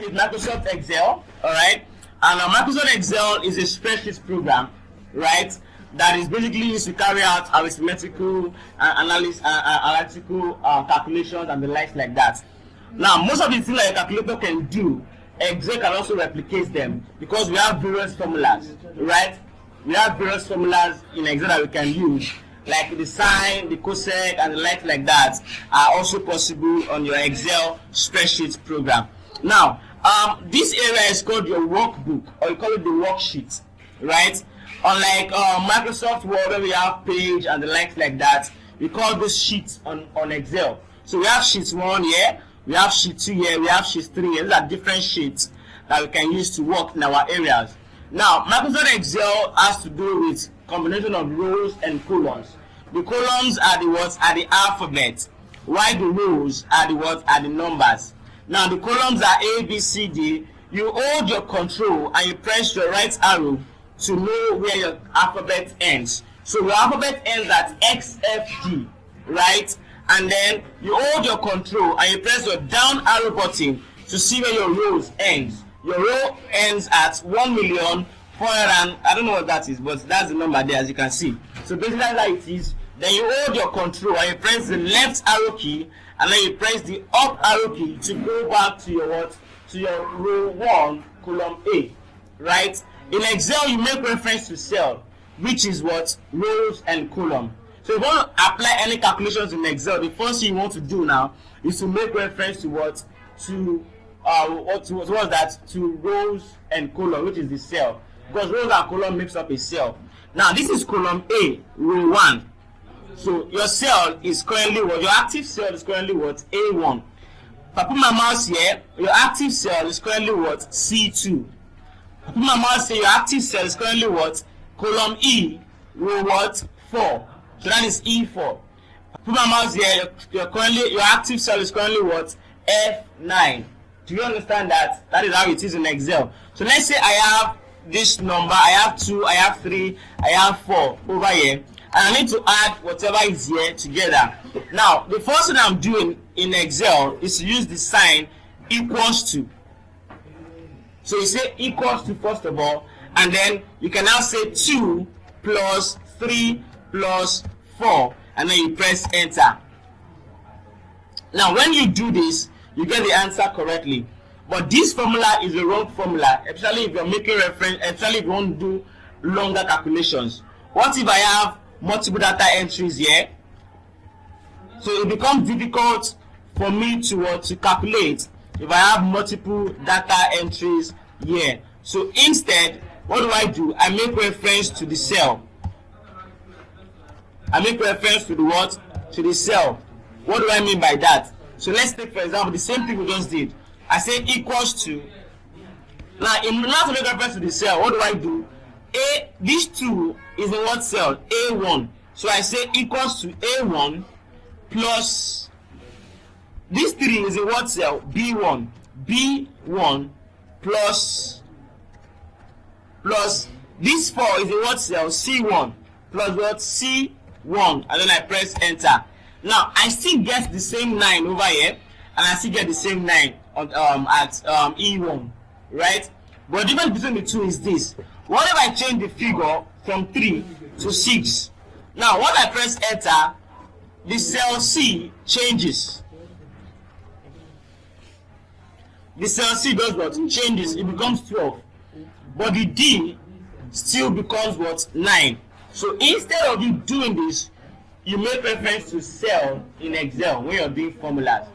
is Microsoft Excel, all right? And Microsoft Excel is a spreadsheet program, right? That is basically used to carry out arithmetical analytical calculations and the likes like that. Now, most of the things that a calculator can do, Excel can also replicate them because we have various formulas, right? We have various formulas in Excel that we can use, like the sine, the cosec, and the likes like that are also possible on your Excel spreadsheet program. Now, this area is called your workbook, or you call it the worksheet, right? Unlike Microsoft Word, where we have page and the likes like that, we call this sheets on Excel. So we have sheet 1 here, we have sheet 2 here, we have sheet 3 here. These are different sheets that we can use to work in our areas. Now, Microsoft Excel has to do with combination of rows and columns. The columns are the words are the alphabet, while the rows are the words are the numbers. Now, the columns are A, B, C, D. You hold your control and you press your right arrow to know where your alphabet ends. So your alphabet ends at X, F, G, right? And then you hold your control and you press your down arrow button to see where your rows ends. Your row ends at 1,400,000. I don't know what that is, but that's the number there, as you can see. So basically that's how it is. Then you hold your control and you press the left arrow key, and then you press the up arrow key to go back to your what? To your row 1, column A, right? In Excel, you make reference to cell, which is what? Rows and column. So if you want to apply any calculations in Excel, the first thing you want to do now is to make reference to what? To what was that? To rows and column, which is the cell. Because rows and column makes up a cell. Now this is column A, row 1. So your cell is currently what? Your active cell is currently what? A1. If I put my mouse here, your active cell is currently what? C2. I put my mouse here, your active cell is currently what? Column E, row what? 4. So that is E4. I put my mouse here, your active cell is currently what? F9. Do you understand that? That is how it is in Excel. So let's say I have this number, I have 2, I have 3, I have 4 over here, and I need to add whatever is here together. Now, the first thing I'm doing in Excel is to use the sign equals to. So you say equals to first of all, and then you can now say 2 plus 3 plus 4, and then you press enter. Now, when you do this, you get the answer correctly. But this formula is the wrong formula, especially if you're making reference, especially if you want to do longer calculations. What if I have multiple data entries here? So it becomes difficult for me to calculate if I have multiple data entries here. So instead, what do? I make reference to the cell. I make reference to the what? To the cell. What do I mean by that? So let's take, for example, the same thing we just did. I say equals to. Now, in order to make reference to the cell, what do? This 2 is in what cell? A1. So I say equals to A1 plus this 3 is in what cell? B1. B1 plus this 4 is in what cell? C1 plus what? C1, and then I press enter. Now I still get the same 9 over here, and I still get the same 9 on, at E1, right? But the difference between the two is this. What if I change the figure from 3 to 6? Now, when I press enter, the cell C changes. The cell C does what? Changes. It becomes 12. But the D still becomes what? 9. So instead of you doing this, you make reference to cell in Excel when you're doing formulas.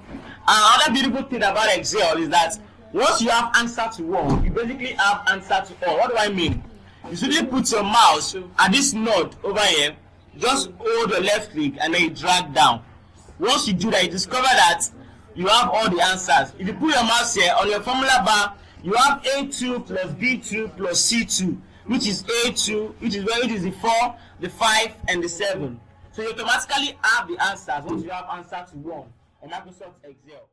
Another beautiful thing about Excel is that once you have answer to 1, you basically have answer to all. What do I mean? You simply put your mouse at this node over here, just hold the left click and then you drag down. Once you do that, you discover that you have all the answers. If you put your mouse here on your formula bar, you have A2 plus B2 plus C2, which is A2, which is the 4, the 5, and the 7. So you automatically have the answers once you have answer to 1 on Microsoft Excel.